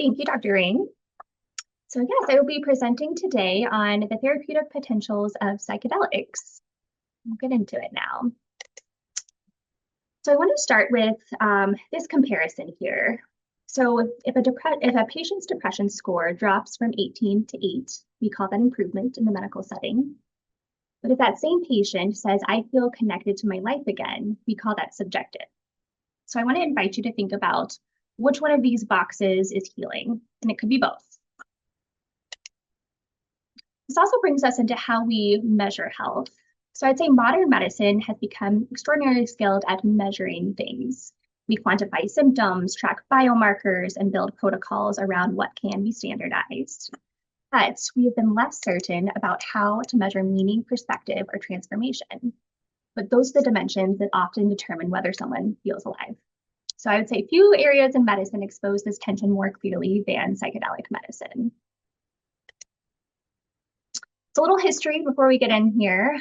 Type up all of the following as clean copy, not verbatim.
Thank you, Dr. Ring. So yes, I will be presenting today on the therapeutic potentials of psychedelics. We'll get into it now. So I want to start with this comparison here. So if a patient's depression score drops from 18 to 8, we call that improvement in the medical setting. But if that same patient says, I feel connected to my life again, we call that subjective. So I want to invite you to think about which one of these boxes is healing, and it could be both. This also brings us into how we measure health. So I'd say modern medicine has become extraordinarily skilled at measuring things. We quantify symptoms, track biomarkers, and build protocols around what can be standardized. But we have been less certain about how to measure meaning, perspective, or transformation. But those are the dimensions that often determine whether someone feels alive. So I would say few areas in medicine expose this tension more clearly than psychedelic medicine. So a little history before we get in here.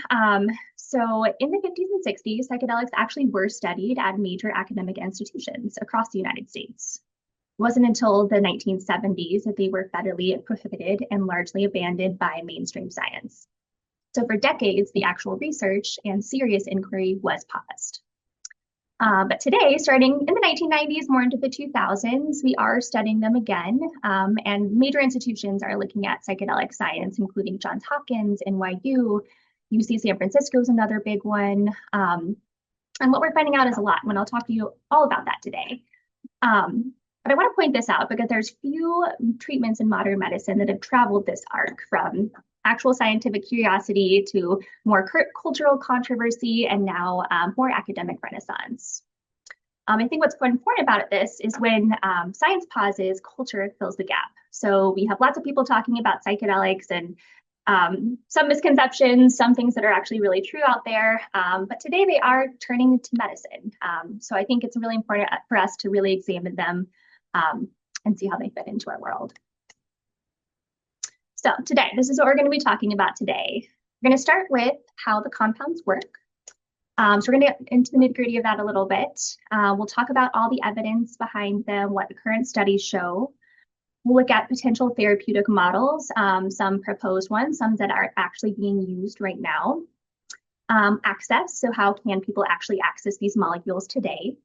So in the 50s and 60s, psychedelics actually were studied at major academic institutions across the United States. It wasn't until the 1970s that they were federally prohibited and largely abandoned by mainstream science. So for decades, the actual research and serious inquiry was paused. But today, starting in the 1990s, more into the 2000s, we are studying them again, and major institutions are looking at psychedelic science, including Johns Hopkins, NYU, UC San Francisco is another big one. And what we're finding out is a lot, and I'll talk to you all about that today. But I want to point this out because there's few treatments in modern medicine that have traveled this arc from actual scientific curiosity to more cultural controversy and now more academic renaissance. I think what's important about this is when science pauses, culture fills the gap. So we have lots of people talking about psychedelics and some misconceptions, some things that are actually really true out there. But today they are turning into medicine. So I think it's really important for us to really examine them and see how they fit into our world. So today, this is what we're going to be talking about today. We're going to start with how the compounds work. So we're going to get into the nitty-gritty of that a little bit. We'll talk about all the evidence behind them, what the current studies show. We'll look at potential therapeutic models, some proposed ones, some that are actually being used right now. Access, so how can people actually access these molecules today?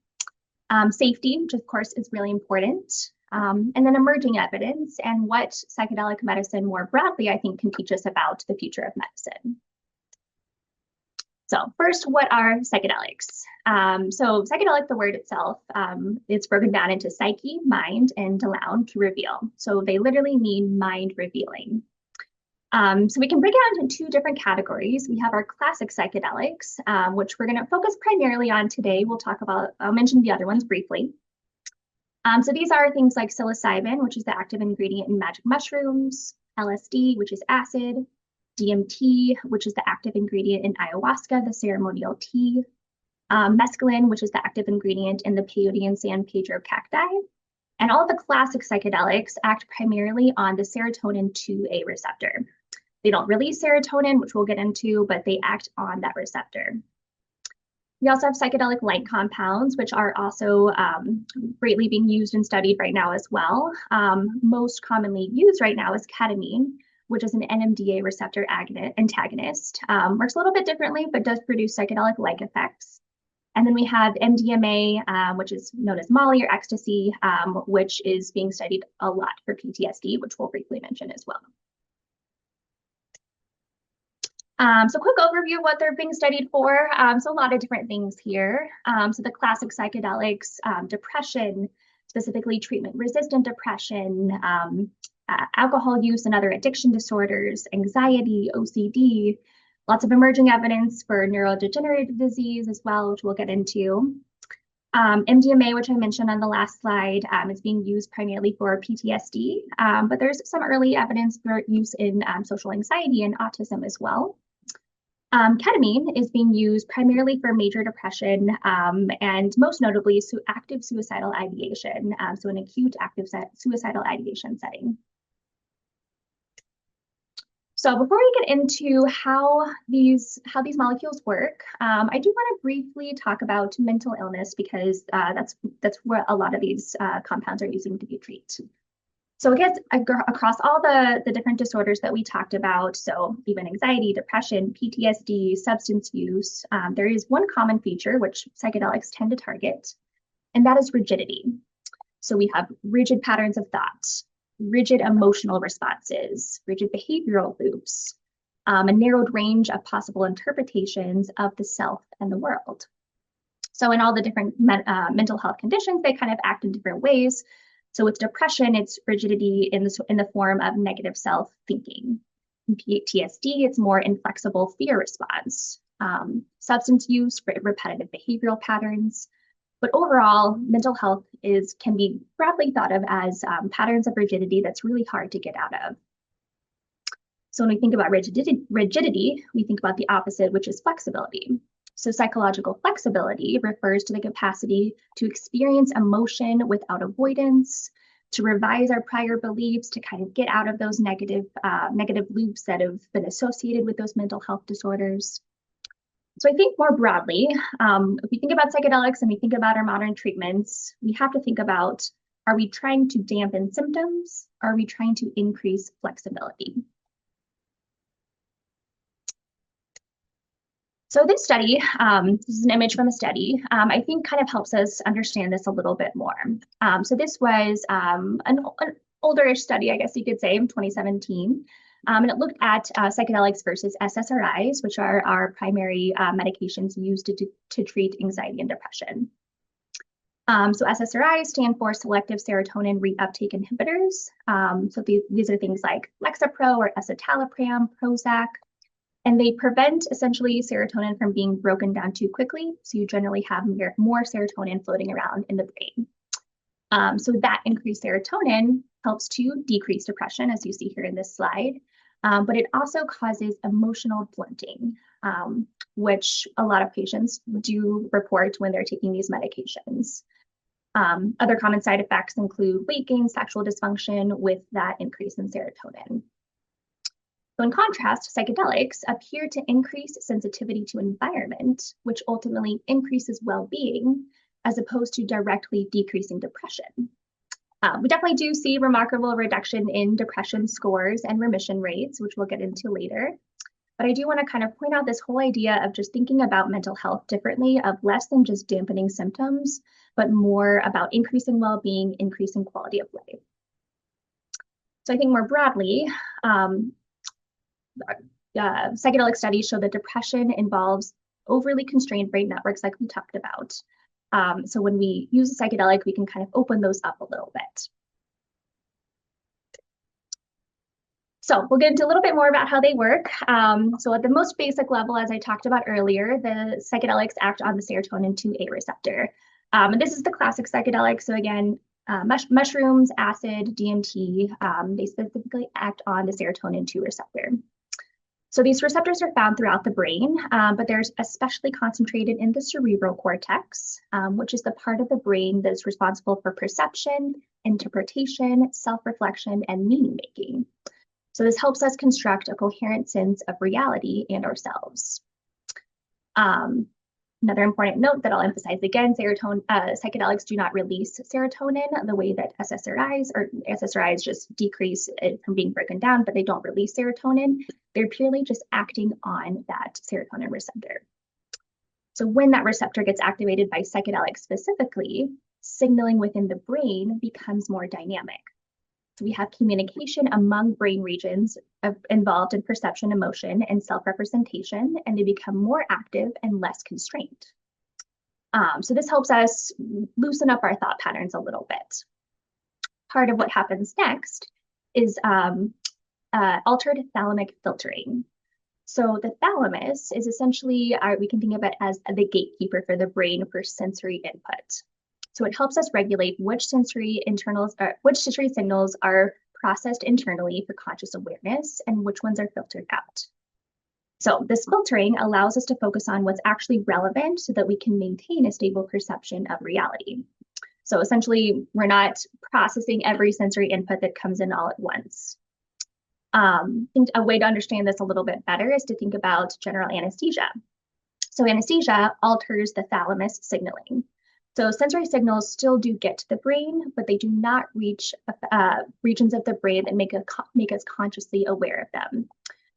Safety, which of course is really important. And then emerging evidence and what psychedelic medicine more broadly, I think, can teach us about the future of medicine. So first, what are psychedelics? So psychedelic, the word itself, it's broken down into psyche, mind, and delown, to reveal. So they literally mean mind revealing. So we can break it out into two different categories. We have our classic psychedelics, which we're going to focus primarily on today. I'll mention the other ones briefly. So these are things like psilocybin, which is the active ingredient in magic mushrooms, LSD, which is acid, DMT, which is the active ingredient in ayahuasca, the ceremonial tea, mescaline, which is the active ingredient in the peyote and San Pedro cacti. And all of the classic psychedelics act primarily on the serotonin 2A receptor. They don't release serotonin, which we'll get into, but they act on that receptor. We also have psychedelic-like compounds, which are also greatly being used and studied right now as well. Most commonly used right now is ketamine, which is an NMDA receptor antagonist. Works a little bit differently, but does produce psychedelic-like effects. And then we have MDMA, which is known as Molly or ecstasy, which is being studied a lot for PTSD, which we'll briefly mention as well. So quick overview of what they're being studied for. So a lot of different things here. So the classic psychedelics, depression, specifically treatment-resistant depression, alcohol use and other addiction disorders, anxiety, OCD, lots of emerging evidence for neurodegenerative disease as well, which we'll get into. MDMA, which I mentioned on the last slide, is being used primarily for PTSD, but there's some early evidence for use in social anxiety and autism as well. Ketamine is being used primarily for major depression and most notably active suicidal ideation, so an acute active suicidal ideation setting. So before we get into how these molecules work, I do want to briefly talk about mental illness because that's what a lot of these compounds are using to treat. So I guess across all the different disorders that we talked about, so even anxiety, depression, PTSD, substance use, there is one common feature which psychedelics tend to target, and that is rigidity. So we have rigid patterns of thought, rigid emotional responses, rigid behavioral loops, a narrowed range of possible interpretations of the self and the world. So in all the different mental health conditions, they kind of act in different ways. So with depression, it's rigidity in the form of negative self-thinking. In PTSD, it's more inflexible fear response. Substance use, repetitive behavioral patterns. But overall, mental health can be broadly thought of as patterns of rigidity that's really hard to get out of. So when we think about rigidity, we think about the opposite, which is flexibility. So psychological flexibility refers to the capacity to experience emotion without avoidance, to revise our prior beliefs, to kind of get out of those negative loops that have been associated with those mental health disorders. So I think more broadly, if we think about psychedelics and we think about our modern treatments, we have to think about, are we trying to dampen symptoms? Are we trying to increase flexibility? So this study, this is an image from a study, I think kind of helps us understand this a little bit more. So this was an older-ish study, I guess you could say, in 2017. And it looked at psychedelics versus SSRIs, which are our primary medications used to treat anxiety and depression. So SSRIs stand for selective serotonin reuptake inhibitors. So these are things like Lexapro or escitalopram, Prozac. And they prevent essentially serotonin from being broken down too quickly. So you generally have more serotonin floating around in the brain. So that increased serotonin helps to decrease depression, as you see here in this slide. But it also causes emotional blunting, which a lot of patients do report when they're taking these medications. Other common side effects include weight gain, sexual dysfunction with that increase in serotonin. So in contrast, psychedelics appear to increase sensitivity to environment, which ultimately increases well-being, as opposed to directly decreasing depression. We definitely do see remarkable reduction in depression scores and remission rates, which we'll get into later. But I do want to kind of point out this whole idea of just thinking about mental health differently, of less than just dampening symptoms, but more about increasing well-being, increasing quality of life. So I think more broadly, psychedelic studies show that depression involves overly constrained brain networks like we talked about. So when we use a psychedelic, we can kind of open those up a little bit. So we'll get into a little bit more about how they work. So at the most basic level, as I talked about earlier, the psychedelics act on the serotonin 2A receptor. And this is the classic psychedelic. So again, mushrooms, acid, DMT, they specifically act on the serotonin 2 receptor. So these receptors are found throughout the brain, but they're especially concentrated in the cerebral cortex, which is the part of the brain that is responsible for perception, interpretation, self-reflection, and meaning-making. So this helps us construct a coherent sense of reality and ourselves. Another important note that I'll emphasize again, psychedelics do not release serotonin the way that SSRIs just decrease it from being broken down, but they don't release serotonin. They're purely just acting on that serotonin receptor. So when that receptor gets activated by psychedelics specifically, signaling within the brain becomes more dynamic. So we have communication among brain regions involved in perception, emotion, and self-representation, and they become more active and less constrained. So this helps us loosen up our thought patterns a little bit. Part of what happens next is altered thalamic filtering. So the thalamus is essentially, we can think of it as the gatekeeper for the brain for sensory input. So it helps us regulate which sensory signals are processed internally for conscious awareness and which ones are filtered out. So this filtering allows us to focus on what's actually relevant so that we can maintain a stable perception of reality. So essentially, we're not processing every sensory input that comes in all at once. I think a way to understand this a little bit better is to think about general anesthesia. So anesthesia alters the thalamus signaling. So sensory signals still do get to the brain, but they do not reach regions of the brain that make us consciously aware of them.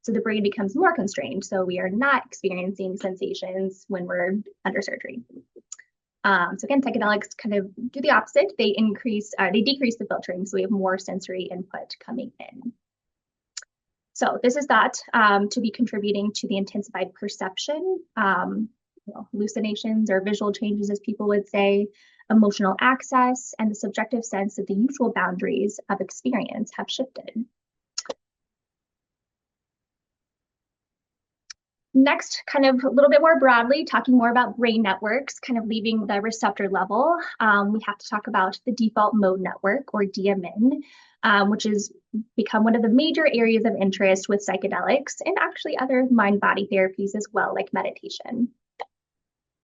So the brain becomes more constrained. So we are not experiencing sensations when we're under surgery. So again, psychedelics kind of do the opposite. They decrease the filtering, so we have more sensory input coming in. So this is thought to be contributing to the intensified perception, hallucinations or visual changes, as people would say, emotional access, and the subjective sense that the usual boundaries of experience have shifted. Next, kind of a little bit more broadly, talking more about brain networks, kind of leaving the receptor level, we have to talk about the default mode network, or DMN, which has become one of the major areas of interest with psychedelics and actually other mind-body therapies as well, like meditation.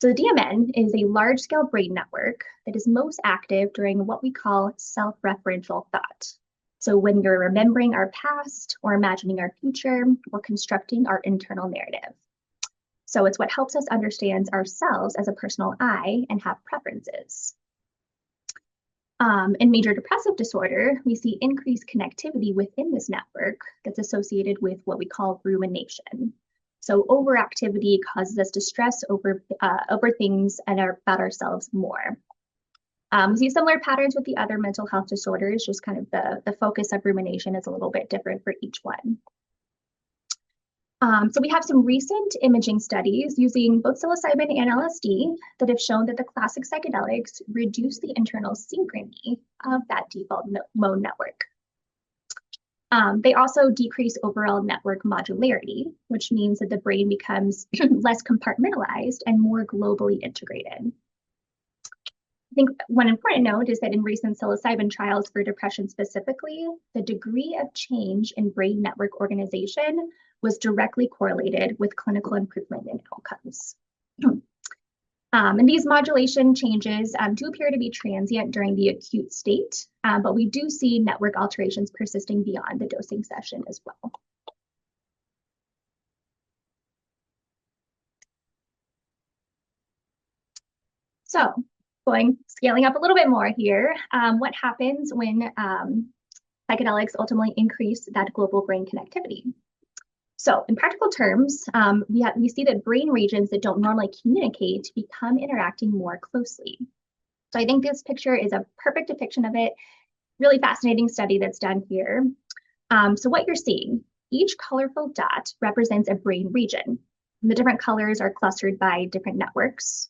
So the DMN is a large-scale brain network that is most active during what we call self-referential thought. So when we're remembering our past or imagining our future or constructing our internal narrative. So it's what helps us understand ourselves as a personal I and have preferences. In major depressive disorder, we see increased connectivity within this network that's associated with what we call rumination. So overactivity causes us to stress over things and about ourselves more. We see similar patterns with the other mental health disorders, just kind of the focus of rumination is a little bit different for each one. So we have some recent imaging studies using both psilocybin and LSD that have shown that the classic psychedelics reduce the internal synchrony of that default mode network. They also decrease overall network modularity, which means that the brain becomes less compartmentalized and more globally integrated. I think one important note is that in recent psilocybin trials for depression specifically, the degree of change in brain network organization was directly correlated with clinical improvement in outcomes. And these modulation changes do appear to be transient during the acute state, but we do see network alterations persisting beyond the dosing session as well. So scaling up a little bit more here, what happens when psychedelics ultimately increase that global brain connectivity? So in practical terms, we see that brain regions that don't normally communicate become interacting more closely. So I think this picture is a perfect depiction of it. Really fascinating study that's done here. So what you're seeing, each colorful dot represents a brain region. And the different colors are clustered by different networks.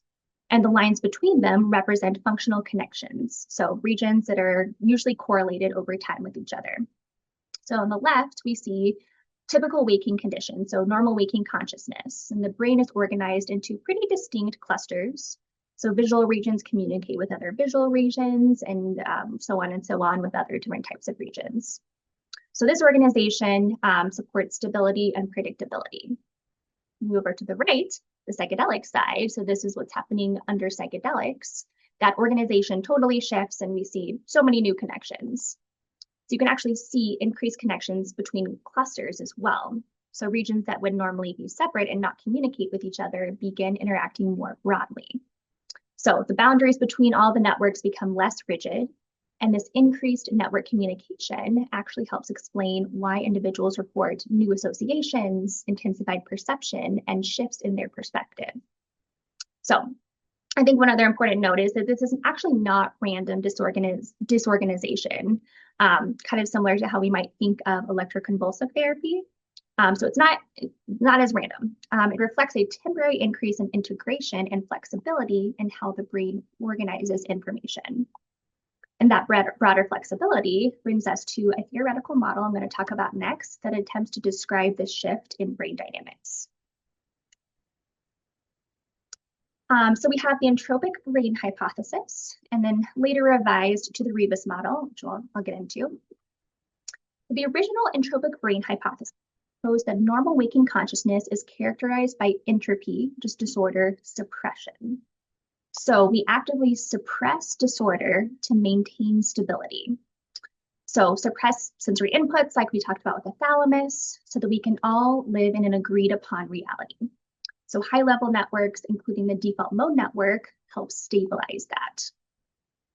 And the lines between them represent functional connections. So regions that are usually correlated over time with each other. So on the left, we see typical waking conditions, so normal waking consciousness. And the brain is organized into pretty distinct clusters. So visual regions communicate with other visual regions and so on with other different types of regions. So this organization supports stability and predictability. Move over to the right, the psychedelic side. So this is what's happening under psychedelics. That organization totally shifts and we see so many new connections. So you can actually see increased connections between clusters as well. So regions that would normally be separate and not communicate with each other begin interacting more broadly. So the boundaries between all the networks become less rigid, and this increased network communication actually helps explain why individuals report new associations, intensified perception, and shifts in their perspective. So I think one other important note is that this is actually not random disorganization, kind of similar to how we might think of electroconvulsive therapy. So it's not as random. It reflects a temporary increase in integration and flexibility in how the brain organizes information. And that broader flexibility brings us to a theoretical model I'm going to talk about next that attempts to describe this shift in brain dynamics. So we have the entropic brain hypothesis, and then later revised to the Rebus model, which I'll get into. The original entropic brain hypothesis proposed that normal waking consciousness is characterized by entropy, just disorder, suppression. So we actively suppress disorder to maintain stability. So suppress sensory inputs like we talked about with the thalamus so that we can all live in an agreed upon reality. So high-level networks, including the default mode network, help stabilize that.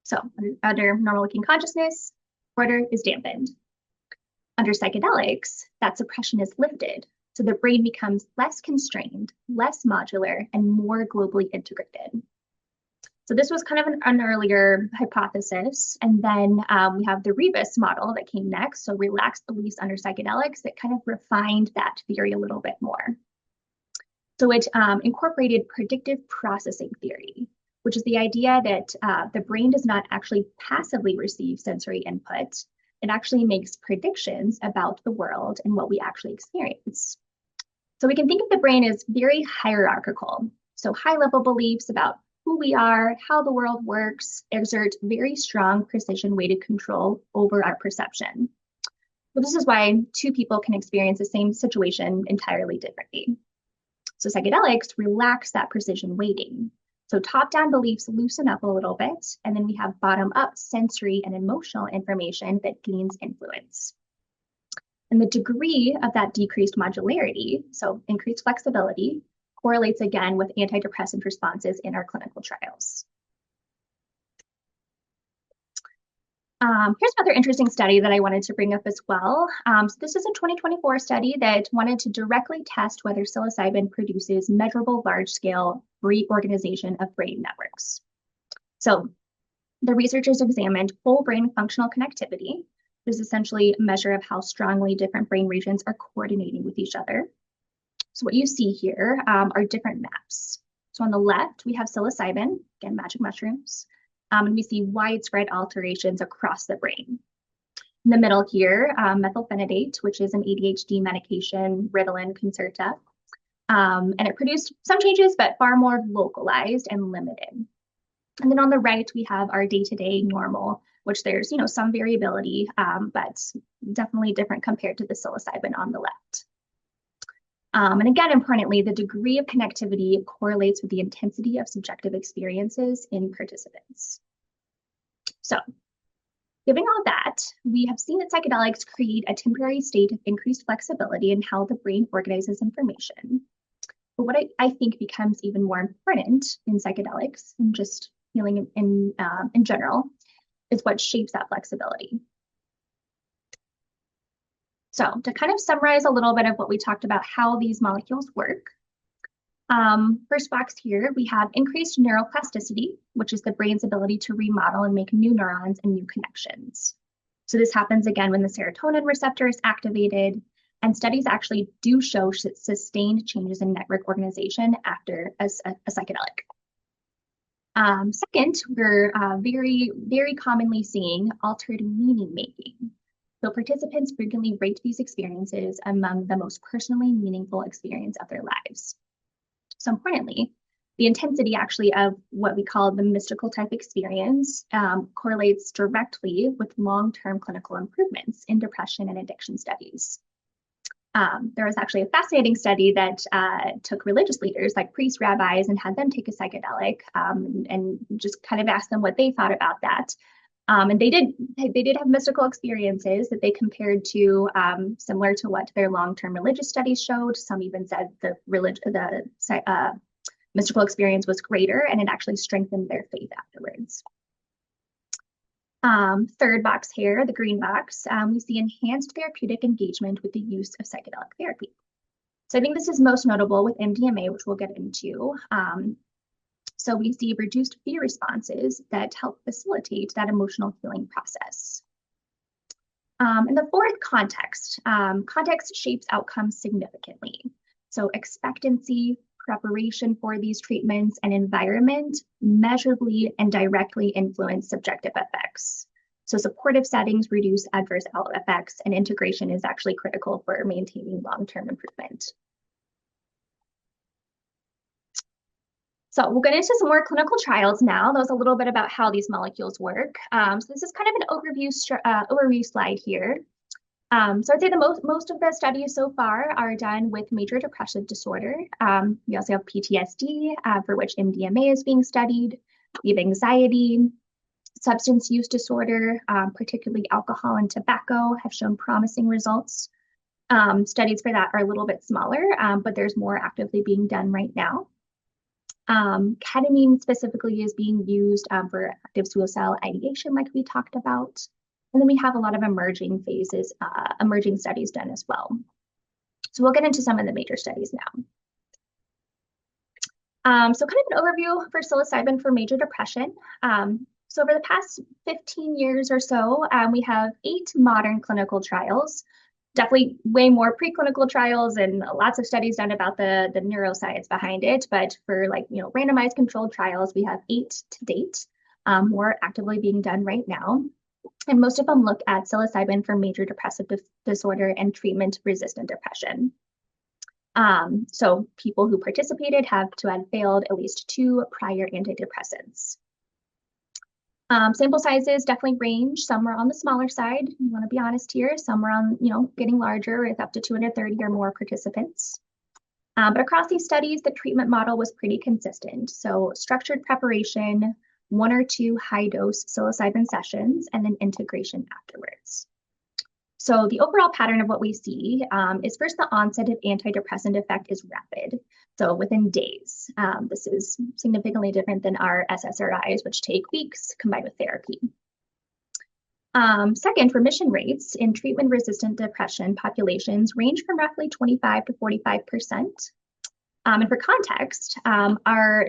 So under normal waking consciousness, order is dampened. Under psychedelics, that suppression is lifted. So the brain becomes less constrained, less modular, and more globally integrated. So this was kind of an earlier hypothesis. And then we have the rebus model that came next. So relaxed beliefs under psychedelics that kind of refined that theory a little bit more. So it incorporated predictive processing theory, which is the idea that the brain does not actually passively receive sensory input. It actually makes predictions about the world and what we actually experience. So we can think of the brain as very hierarchical. So high-level beliefs about who we are, how the world works, exert very strong precision-weighted control over our perception. Well, this is why two people can experience the same situation entirely differently. So psychedelics relax that precision weighting. So top-down beliefs loosen up a little bit, and then we have bottom-up sensory and emotional information that gains influence. And the degree of that decreased modularity, so increased flexibility, correlates again with antidepressant responses in our clinical trials. Here's another interesting study that I wanted to bring up as well. So this is a 2024 study that wanted to directly test whether psilocybin produces measurable large-scale reorganization of brain networks. So the researchers examined whole brain functional connectivity, which is essentially a measure of how strongly different brain regions are coordinating with each other. So what you see here are different maps. So on the left, we have psilocybin, again, magic mushrooms, and we see widespread alterations across the brain. In the middle here, methylphenidate, which is an ADHD medication, Ritalin, Concerta, and it produced some changes, but far more localized and limited. And then on the right, we have our day-to-day normal, which there's some variability, but definitely different compared to the psilocybin on the left. And again, importantly, the degree of connectivity correlates with the intensity of subjective experiences in participants. So, given all that, we have seen that psychedelics create a temporary state of increased flexibility in how the brain organizes information. But what I think becomes even more important in psychedelics and just healing in general is what shapes that flexibility. So to kind of summarize a little bit of what we talked about, how these molecules work. First box here, we have increased neuroplasticity, which is the brain's ability to remodel and make new neurons and new connections. So this happens again when the serotonin receptor is activated, and studies actually do show sustained changes in network organization after a psychedelic. Second, we're very, very commonly seeing altered meaning making. So participants frequently rate these experiences among the most personally meaningful experience of their lives. So importantly, the intensity actually of what we call the mystical type experience correlates directly with long-term clinical improvements in depression and addiction studies. There was actually a fascinating study that took religious leaders like priests, rabbis, and had them take a psychedelic and just kind of asked them what they thought about that. And they did have mystical experiences that they compared to similar to what their long-term religious studies showed. Some even said the mystical experience was greater, and it actually strengthened their faith afterwards. Third box here, the green box, we see enhanced therapeutic engagement with the use of psychedelic therapy. So I think this is most notable with MDMA, which we'll get into. So we see reduced fear responses that help facilitate that emotional healing process. And the fourth context, context shapes outcomes significantly. So expectancy, preparation for these treatments, and environment measurably and directly influence subjective effects. So supportive settings reduce adverse effects, and integration is actually critical for maintaining long-term improvement. So we'll get into some more clinical trials now. That was a little bit about how these molecules work. So this is kind of an overview slide here. So I'd say the most of the studies so far are done with major depressive disorder. We also have PTSD, for which MDMA is being studied. We have anxiety, substance use disorder, particularly alcohol and tobacco, have shown promising results. Studies for that are a little bit smaller, but there's more actively being done right now. Ketamine specifically is being used for active suicidal ideation, like we talked about. And then we have a lot of emerging phases, emerging studies done as well. So we'll get into some of the major studies now. So kind of an overview for psilocybin for major depression. So over the past 15 years or so, we have 8 modern clinical trials, definitely way more preclinical trials and lots of studies done about the neuroscience behind it. But for randomized controlled trials, we have 8 to date, more actively being done right now. And most of them look at psilocybin for major depressive disorder and treatment-resistant depression. So people who participated have to have failed at least 2 prior antidepressants. Sample sizes definitely range. Some are on the smaller side. You want to be honest here. Some are on, getting larger with up to 230 or more participants. But across these studies, the treatment model was pretty consistent. So structured preparation, 1 or 2 high-dose psilocybin sessions, and then integration afterwards. So the overall pattern of what we see is first the onset of antidepressant effect is rapid. So within days, this is significantly different than our SSRIs, which take weeks combined with therapy. Second, remission rates in treatment-resistant depression populations range from roughly 25 to 45%. And for context, our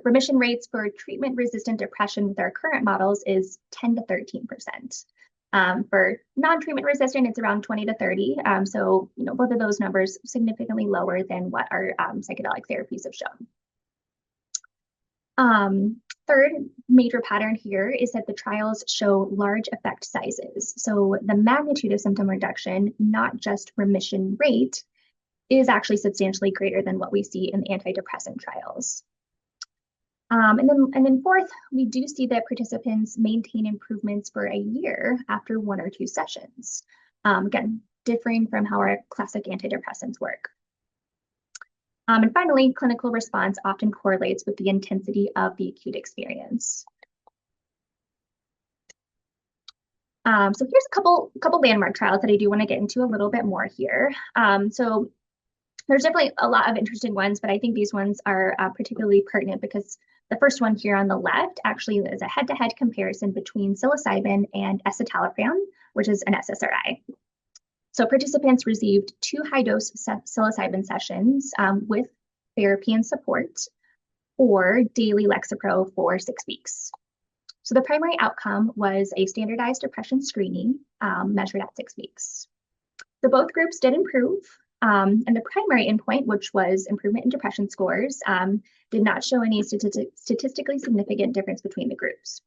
remission rates for treatment-resistant depression with our current models is 10 to 13%. For non-treatment resistant, it's around 20 to 30. So, both of those numbers significantly lower than what our psychedelic therapies have shown. Third major pattern here is that the trials show large effect sizes. So the magnitude of symptom reduction, not just remission rate, is actually substantially greater than what we see in the antidepressant trials. And then fourth, we do see that participants maintain improvements for a year after 1 or 2 sessions. Again, differing from how our classic antidepressants work. And finally, clinical response often correlates with the intensity of the acute experience. So here's a couple landmark trials that I do want to get into a little bit more here. So there's definitely a lot of interesting ones, but I think these ones are particularly pertinent because the first one here on the left actually is a head-to-head comparison between psilocybin and escitalopram, which is an SSRI. So participants received 2 high-dose psilocybin sessions with therapy and support, or daily Lexapro for 6 weeks. So the primary outcome was a standardized depression screening measured at 6 weeks. So both groups did improve. And the primary endpoint, which was improvement in depression scores, did not show any statistically significant difference between the groups.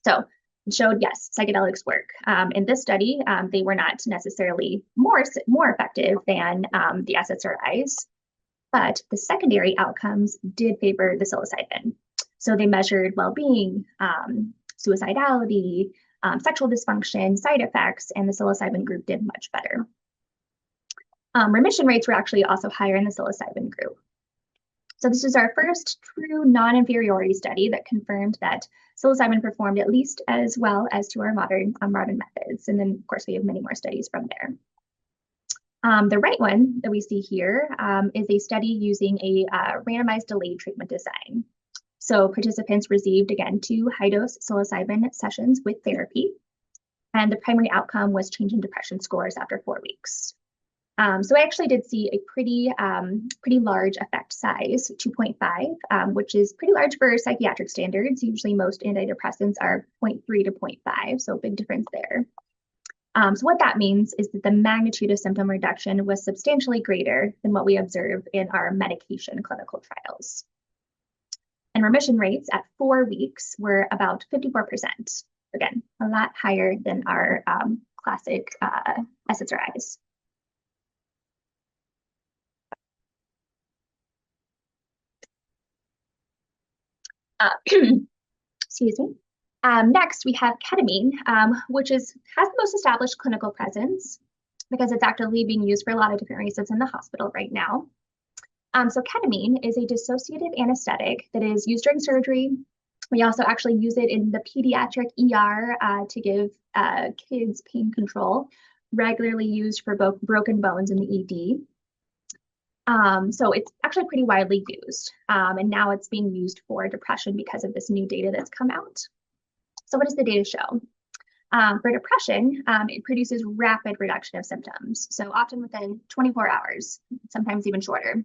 So it showed, yes, psychedelics work. In this study, they were not necessarily more effective than the SSRIs, but the secondary outcomes did favor the psilocybin. So they measured well-being, suicidality, sexual dysfunction, side effects, and the psilocybin group did much better. Remission rates were actually also higher in the psilocybin group. So this is our first true non-inferiority study that confirmed that psilocybin performed at least as well as to our modern methods. And then, of course, we have many more studies from there. The right one that we see here is a study using a randomized delayed treatment design. So participants received, again, 2 high-dose psilocybin sessions with therapy. And the primary outcome was change in depression scores after 4 weeks. So I actually did see a pretty large effect size, 2.5, which is pretty large for psychiatric standards. Usually most antidepressants are 0.3 to 0.5, so big difference there. So what that means is that the magnitude of symptom reduction was substantially greater than what we observed in our medication clinical trials. And remission rates at 4 weeks were about 54%. Again, a lot higher than our classic SSRIs. Excuse me. Next, we have ketamine, which has the most established clinical presence because it's actively being used for a lot of different reasons in the hospital right now. So ketamine is a dissociative anesthetic that is used during surgery. We also actually use it in the pediatric ER to give kids pain control, regularly used for broken bones in the ED. So it's actually pretty widely used. And now it's being used for depression because of this new data that's come out. So what does the data show? For depression, it produces rapid reduction of symptoms. So often within 24 hours, sometimes even shorter.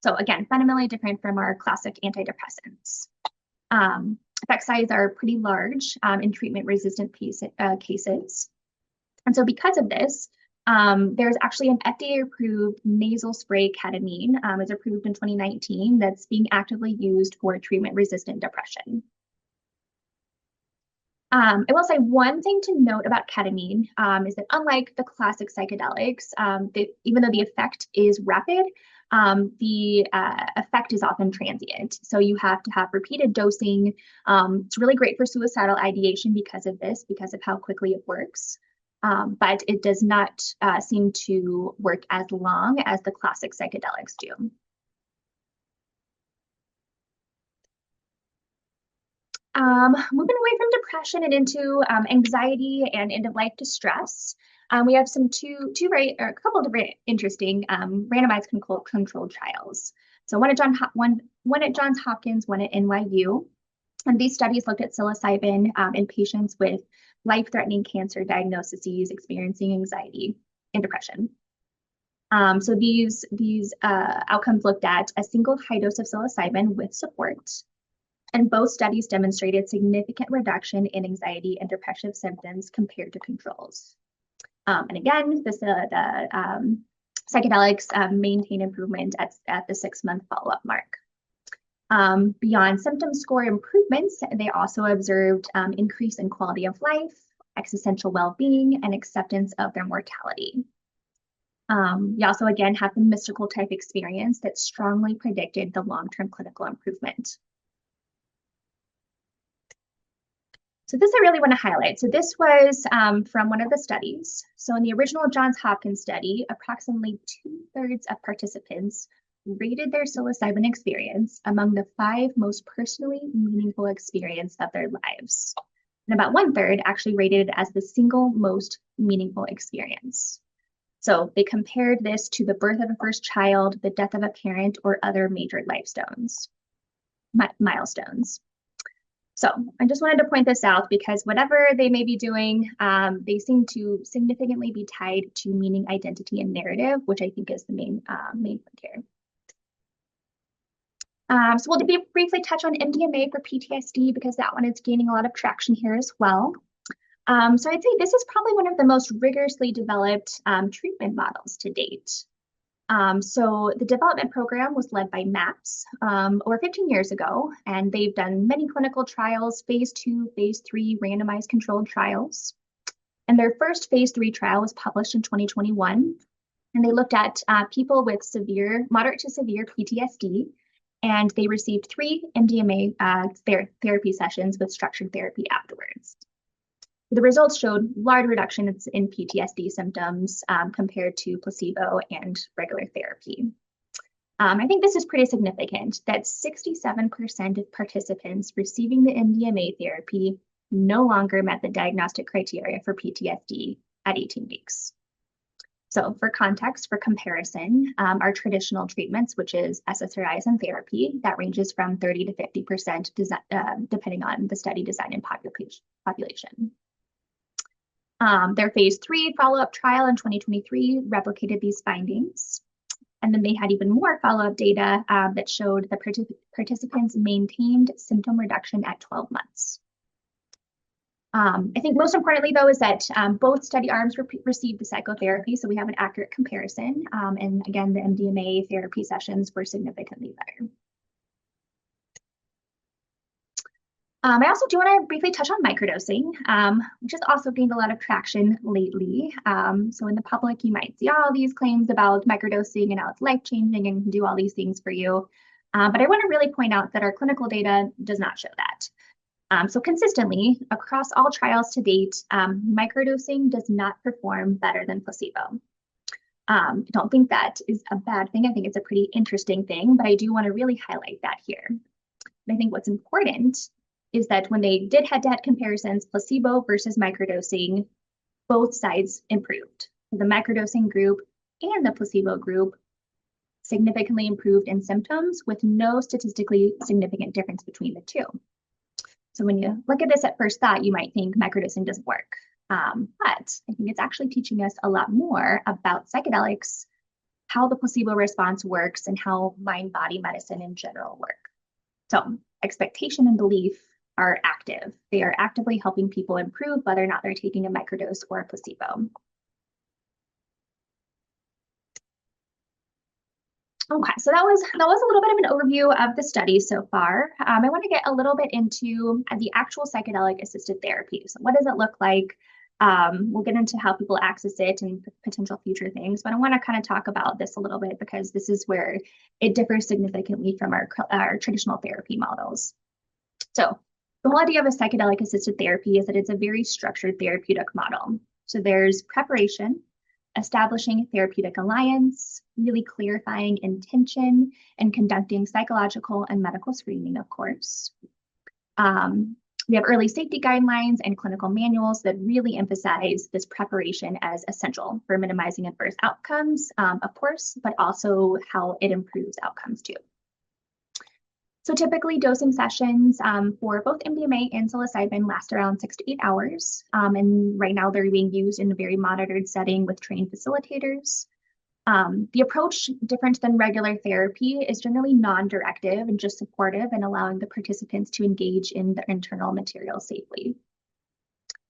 So again, fundamentally different from our classic antidepressants. Effect sizes are pretty large in treatment-resistant cases. And so because of this, there's actually an FDA-approved nasal spray ketamine. It's approved in 2019 that's being actively used for treatment-resistant depression. I will say one thing to note about ketamine is that unlike the classic psychedelics, even though the effect is rapid, the effect is often transient. So you have to have repeated dosing. It's really great for suicidal ideation because of this, because of how quickly it works. But it does not seem to work as long as the classic psychedelics do. Moving away from depression and into anxiety and end-of-life distress, we have a couple of very interesting randomized controlled trials. So one at Johns Hopkins, one at NYU, and these studies looked at psilocybin in patients with life-threatening cancer diagnoses experiencing anxiety and depression. So these outcomes looked at a single high dose of psilocybin with support. And both studies demonstrated significant reduction in anxiety and depressive symptoms compared to controls. And again, the psychedelics maintain improvement at the 6-month follow-up mark. Beyond symptom score improvements, they also observed increase in quality of life, existential well-being, and acceptance of their mortality. You also, again, have the mystical type experience that strongly predicted the long-term clinical improvement. So this I really want to highlight. So this was from one of the studies. So in the original Johns Hopkins study, approximately 2/3 of participants rated their psilocybin experience among the 5 most personally meaningful experience of their lives. And about 1/3 actually rated it as the single most meaningful experience. So they compared this to the birth of a first child, the death of a parent, or other major milestones. So I just wanted to point this out because whatever they may be doing, they seem to significantly be tied to meaning, identity, and narrative, which I think is the main point here. So we'll briefly touch on MDMA for PTSD because that one is gaining a lot of traction here as well. So I'd say this is probably one of the most rigorously developed treatment models to date. So the development program was led by MAPS over 15 years ago, and they've done many clinical trials, phase 2, phase 3, randomized controlled trials. And their first phase 3 trial was published in 2021, and they looked at people with moderate to severe PTSD, and they received 3 MDMA therapy sessions with structured therapy afterwards. The results showed large reductions in PTSD symptoms compared to placebo and regular therapy. I think this is pretty significant that 67% of participants receiving the MDMA therapy no longer met the diagnostic criteria for PTSD at 18 weeks. So for context, for comparison, our traditional treatments, which is SSRIs and therapy, that ranges from 30 to 50% depending on the study design and population. Their phase 3 follow-up trial in 2023 replicated these findings. And then they had even more follow-up data that showed the participants maintained symptom reduction at 12 months. I think most importantly, though, is that both study arms received the psychotherapy, so we have an accurate comparison. And again, the MDMA therapy sessions were significantly better. I also do want to briefly touch on microdosing, which has also gained a lot of traction lately. So in the public, you might see all these claims about microdosing and how it's life-changing and can do all these things for you. But I want to really point out that our clinical data does not show that. So consistently, across all trials to date, microdosing does not perform better than placebo. I don't think that is a bad thing. I think it's a pretty interesting thing, but I do want to really highlight that here. And I think what's important is that when they did head-to-head comparisons, placebo versus microdosing, both sides improved. The microdosing group and the placebo group significantly improved in symptoms with no statistically significant difference between the two. So when you look at this at first thought, you might think microdosing doesn't work. But I think it's actually teaching us a lot more about psychedelics, how the placebo response works, and how mind-body medicine in general work. So expectation and belief are active. They are actively helping people improve whether or not they're taking a microdose or a placebo. Okay, so that was a little bit of an overview of the study so far. I want to get a little bit into the actual psychedelic-assisted therapy. So what does it look like? We'll get into how people access it and potential future things, but I want to kind of talk about this a little bit because this is where it differs significantly from our traditional therapy models. So the whole idea of a psychedelic-assisted therapy is that it's a very structured therapeutic model. So there's preparation, establishing therapeutic alliance, really clarifying intention, and conducting psychological and medical screening, of course. We have early safety guidelines and clinical manuals that really emphasize this preparation as essential for minimizing adverse outcomes, of course, but also how it improves outcomes too. So typically dosing sessions for both MDMA and psilocybin last around 6 to 8 hours. And right now they're being used in a very monitored setting with trained facilitators. The approach, different than regular therapy, is generally non-directive and just supportive and allowing the participants to engage in the internal material safely.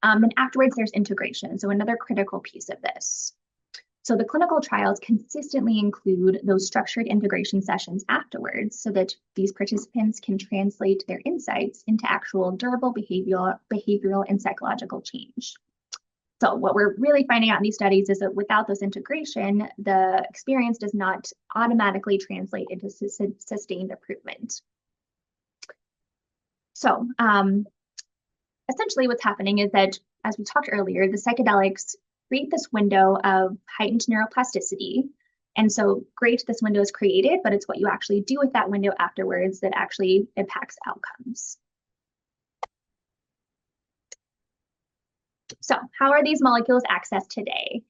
And afterwards, there's integration. So another critical piece of this. So the clinical trials consistently include those structured integration sessions afterwards so that these participants can translate their insights into actual durable behavioral and psychological change. So what we're really finding out in these studies is that without this integration, the experience does not automatically translate into sustained improvement. So essentially what's happening is that, as we talked earlier, the psychedelics create this window of heightened neuroplasticity. And so great, this window is created, but it's what you actually do with that window afterwards that actually impacts outcomes. So how are these molecules accessed today?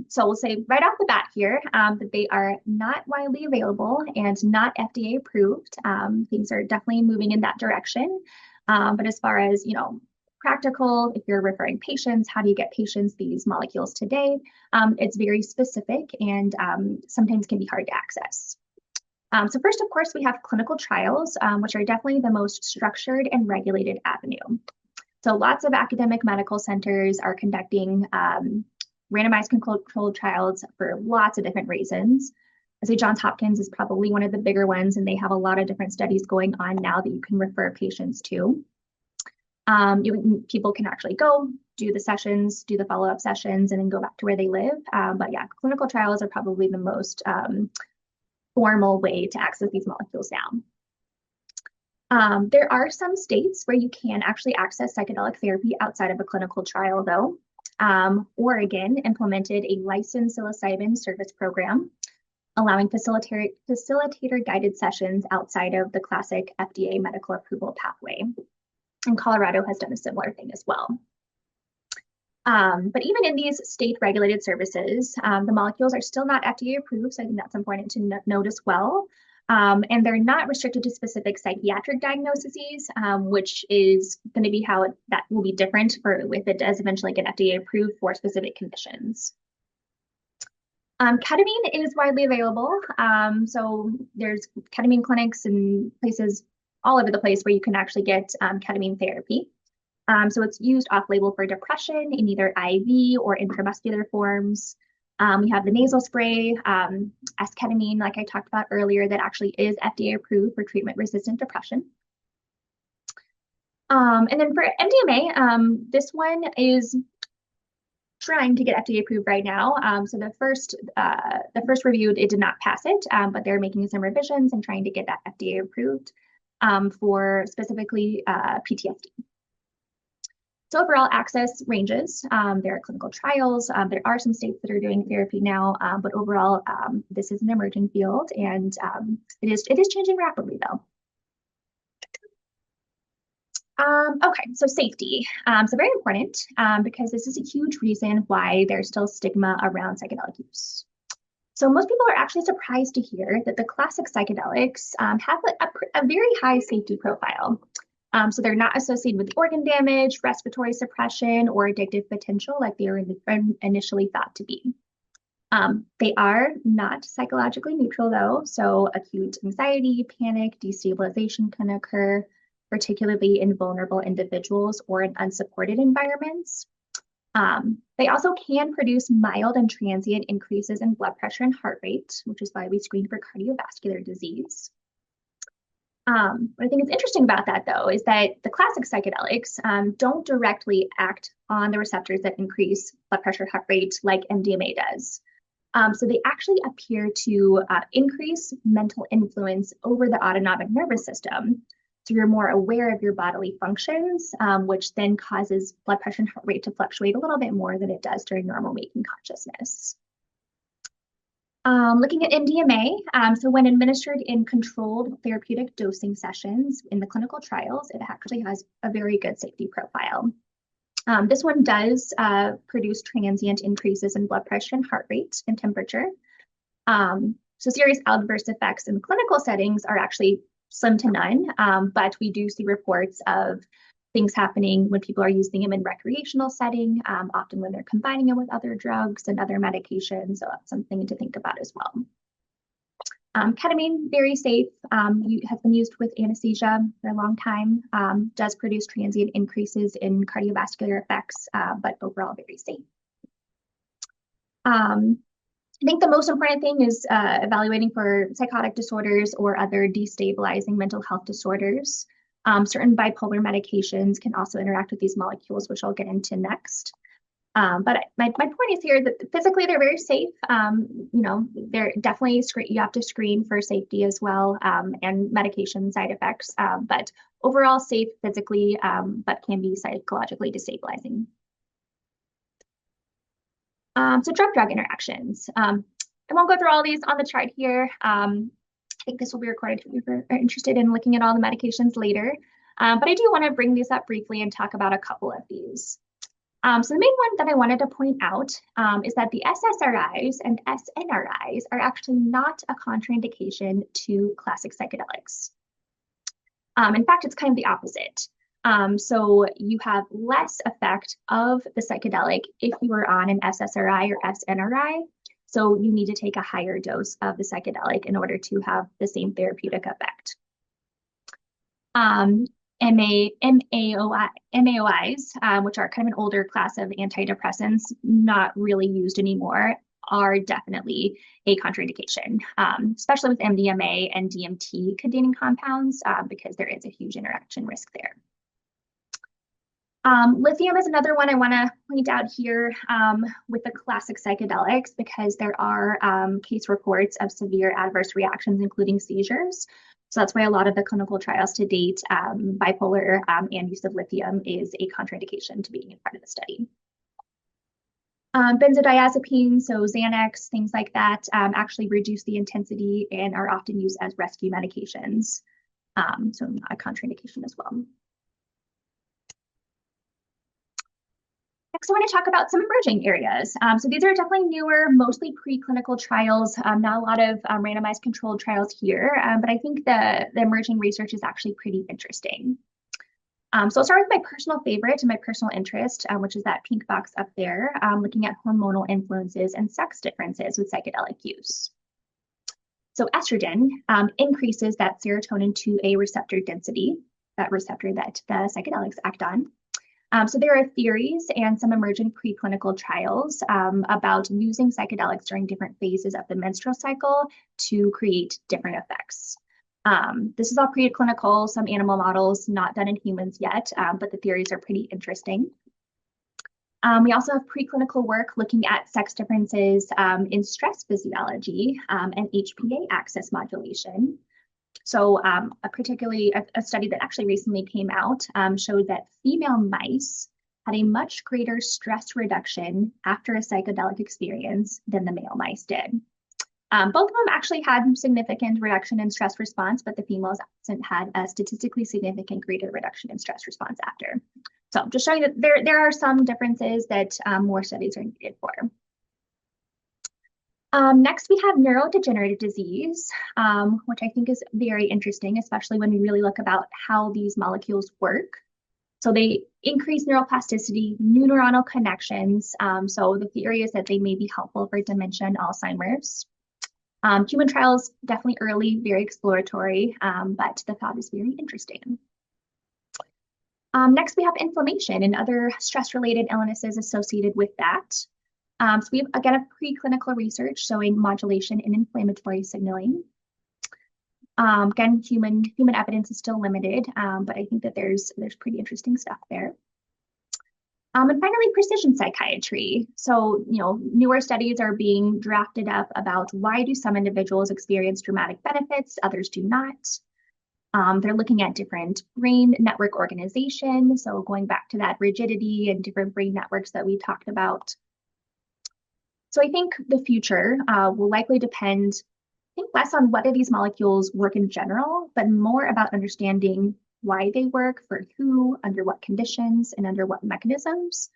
So we'll say right off the bat here that they are not widely available and not FDA approved. Things are definitely moving in that direction. But as far as, practical, if you're referring patients, how do you get patients these molecules today? It's very specific and sometimes can be hard to access. So first, of course, we have clinical trials, which are definitely the most structured and regulated avenue. So lots of academic medical centers are conducting randomized controlled trials for lots of different reasons. I say Johns Hopkins is probably one of the bigger ones, and they have a lot of different studies going on now that you can refer patients to. People can actually go do the sessions, do the follow-up sessions, and then go back to where they live. But yeah, clinical trials are probably the most formal way to access these molecules now. There are some states where you can actually access psychedelic therapy outside of a clinical trial, though. Oregon implemented a licensed psilocybin service program, allowing facilitator-guided sessions outside of the classic FDA medical approval pathway. And Colorado has done a similar thing as well. But even in these state-regulated services, the molecules are still not FDA approved, so I think that's important to note as well. And they're not restricted to specific psychiatric diagnoses, which is going to be how that will be different if it does eventually get FDA approved for specific conditions. Ketamine is widely available. So there's ketamine clinics and places all over the place where you can actually get ketamine therapy. So it's used off-label for depression in either IV or intramuscular forms. We have the nasal spray, S-ketamine, like I talked about earlier, that actually is FDA approved for treatment-resistant depression. And then for MDMA, this one is trying to get FDA approved right now. So the first review, it did not pass it, but they're making some revisions and trying to get that FDA approved for specifically PTSD. So overall access ranges. There are clinical trials. There are some states that are doing therapy now, but overall, this is an emerging field, and it is changing rapidly, though. Okay, so safety. So very important because this is a huge reason why there's still stigma around psychedelic use. So most people are actually surprised to hear that the classic psychedelics have a very high safety profile. So they're not associated with organ damage, respiratory suppression, or addictive potential like they were initially thought to be. They are not psychologically neutral though, so acute anxiety, panic, destabilization can occur, particularly in vulnerable individuals or in unsupported environments. They also can produce mild and transient increases in blood pressure and heart rate, which is why we screen for cardiovascular disease. What I think is interesting about that, though, is that the classic psychedelics don't directly act on the receptors that increase blood pressure, heart rate, like MDMA does. So they actually appear to increase mental influence over the autonomic nervous system. So you're more aware of your bodily functions, which then causes blood pressure and heart rate to fluctuate a little bit more than it does during normal waking consciousness. Looking at MDMA, so when administered in controlled therapeutic dosing sessions in the clinical trials, it actually has a very good safety profile. This one does produce transient increases in blood pressure and heart rate and temperature. So serious adverse effects in clinical settings are actually slim to none, but we do see reports of things happening when people are using them in recreational setting, often when they're combining them with other drugs and other medications, so that's something to think about as well. Ketamine, very safe, has been used with anesthesia for a long time, does produce transient increases in cardiovascular effects, but overall very safe. I think the most important thing is evaluating for psychotic disorders or other destabilizing mental health disorders. Certain bipolar medications can also interact with these molecules, which I'll get into next. But my point is here that physically they're very safe. They're definitely you have to screen for safety as well, and medication side effects. But overall safe physically, but can be psychologically destabilizing. So drug-drug interactions. I won't go through all these on the chart here. I think this will be recorded if you're interested in looking at all the medications later. But I do want to bring these up briefly and talk about a couple of these. So the main one that I wanted to point out is that the SSRIs and SNRIs are actually not a contraindication to classic psychedelics. In fact, it's kind of the opposite. So you have less effect of the psychedelic if you were on an SSRI or SNRI. So you need to take a higher dose of the psychedelic in order to have the same therapeutic effect. MAOIs, which are kind of an older class of antidepressants, not really used anymore, are definitely a contraindication, especially with MDMA and DMT containing compounds, because there is a huge interaction risk there. Lithium is another one I want to point out here with the classic psychedelics, because there are case reports of severe adverse reactions, including seizures. So that's why a lot of the clinical trials to date, bipolar and use of lithium is a contraindication to being a part of the study. Benzodiazepines, so Xanax, things like that, actually reduce the intensity and are often used as rescue medications. So not a contraindication as well. Next, I want to talk about some emerging areas. So these are definitely newer, mostly preclinical trials, not a lot of randomized controlled trials here, but I think the emerging research is actually pretty interesting. So I'll start with my personal favorite and my personal interest, which is that pink box up there, looking at hormonal influences and sex differences with psychedelic use. So estrogen increases that serotonin 2A receptor density, that receptor that the psychedelics act on. So there are theories and some emerging preclinical trials about using psychedelics during different phases of the menstrual cycle to create different effects. This is all preclinical, some animal models, not done in humans yet, but the theories are pretty interesting. We also have preclinical work looking at sex differences in stress physiology and HPA axis modulation. So particularly a study that actually recently came out showed that female mice had a much greater stress reduction after a psychedelic experience than the male mice did. Both of them actually had significant reduction in stress response, but the females had a statistically significant greater reduction in stress response after. So just showing that there are some differences that more studies are needed for. Next, we have neurodegenerative disease, which I think is very interesting, especially when we really look about how these molecules work. So they increase neuroplasticity, new neuronal connections. So the theory is that they may be helpful for dementia and Alzheimer's. Human trials, definitely early, very exploratory, but the thought is very interesting. Next, we have inflammation and other stress-related illnesses associated with that. So we have, again, a preclinical research showing modulation in inflammatory signaling. Again, human evidence is still limited, but I think that there's pretty interesting stuff there. And finally, precision psychiatry. So, newer studies are being drafted up about why do some individuals experience dramatic benefits, others do not. They're looking at different brain network organization. So going back to that rigidity and different brain networks that we talked about. So I think the future will likely depend, I think, less on whether these molecules work in general, but more about understanding why they work, for who, under what conditions, and under what mechanisms.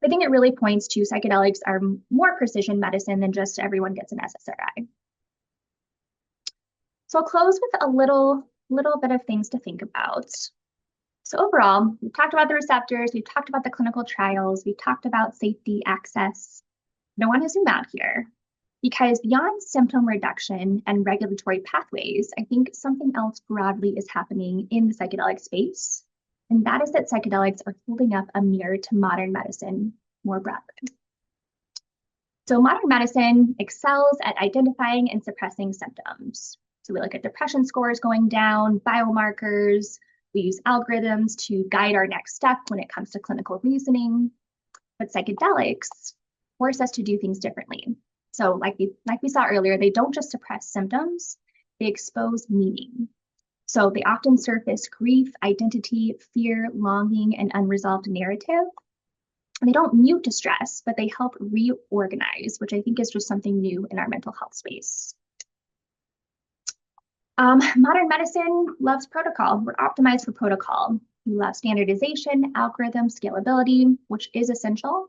I think it really points to psychedelics are more precision medicine than just everyone gets an SSRI. So I'll close with a little bit of things to think about. So overall, we've talked about the receptors, we've talked about the clinical trials, we've talked about safety, access. I want to zoom out here because beyond symptom reduction and regulatory pathways, I think something else broadly is happening in the psychedelic space, and that is that psychedelics are holding up a mirror to modern medicine more broadly. So modern medicine excels at identifying and suppressing symptoms. So we look at depression scores going down, biomarkers, we use algorithms to guide our next step when it comes to clinical reasoning. But psychedelics force us to do things differently. So like we saw earlier, they don't just suppress symptoms, they expose meaning. So they often surface grief, identity, fear, longing, and unresolved narrative. And they don't mute distress, but they help reorganize, which I think is just something new in our mental health space. Modern medicine loves protocol. We're optimized for protocol. We love standardization, algorithm, scalability, which is essential.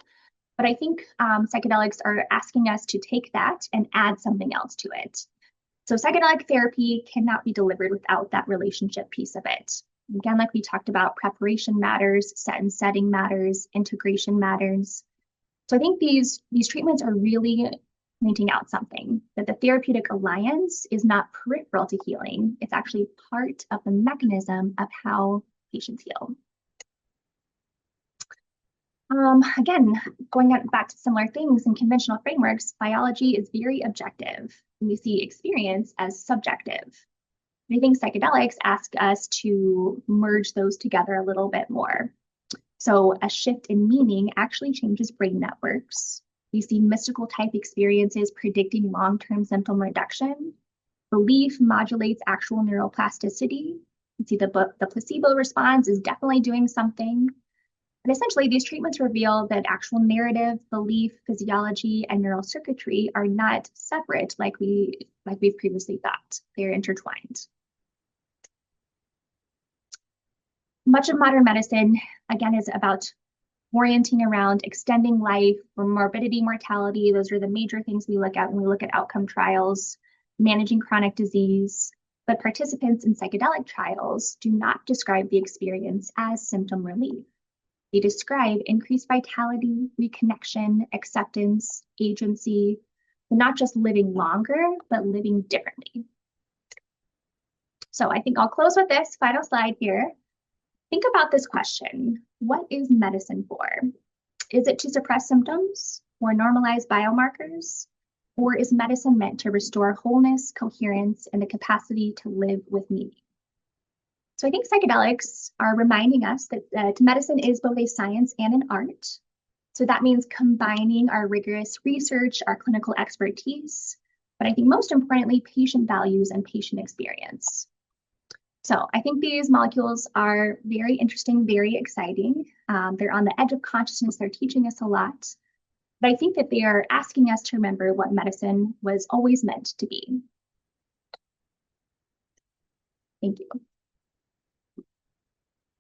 But I think psychedelics are asking us to take that and add something else to it. So psychedelic therapy cannot be delivered without that relationship piece of it. Again, like we talked about, preparation matters, set and setting matters, integration matters. So I think these treatments are really pointing out something, that the therapeutic alliance is not peripheral to healing. It's actually part of the mechanism of how patients heal. Again, going back to similar things in conventional frameworks, biology is very objective. We see experience as subjective. And I think psychedelics ask us to merge those together a little bit more. So a shift in meaning actually changes brain networks. We see mystical type experiences predicting long-term symptom reduction. Belief modulates actual neuroplasticity. You see the placebo response is definitely doing something. And essentially, these treatments reveal that actual narrative, belief, physiology, and neural circuitry are not separate like we've previously thought. They're intertwined. Much of modern medicine, again, is about orienting around extending life, morbidity, mortality. Those are the major things we look at when we look at outcome trials, managing chronic disease. But participants in psychedelic trials do not describe the experience as symptom relief. They describe increased vitality, reconnection, acceptance, agency, not just living longer, but living differently. So I think I'll close with this final slide here. Think about this question. What is medicine for? Is it to suppress symptoms or normalize biomarkers? Or is medicine meant to restore wholeness, coherence, and the capacity to live with meaning? So I think psychedelics are reminding us that medicine is both a science and an art. So that means combining our rigorous research, our clinical expertise, but I think most importantly, patient values and patient experience. So I think these molecules are very interesting, very exciting. They're on the edge of consciousness. They're teaching us a lot. But I think that they are asking us to remember what medicine was always meant to be. Thank you.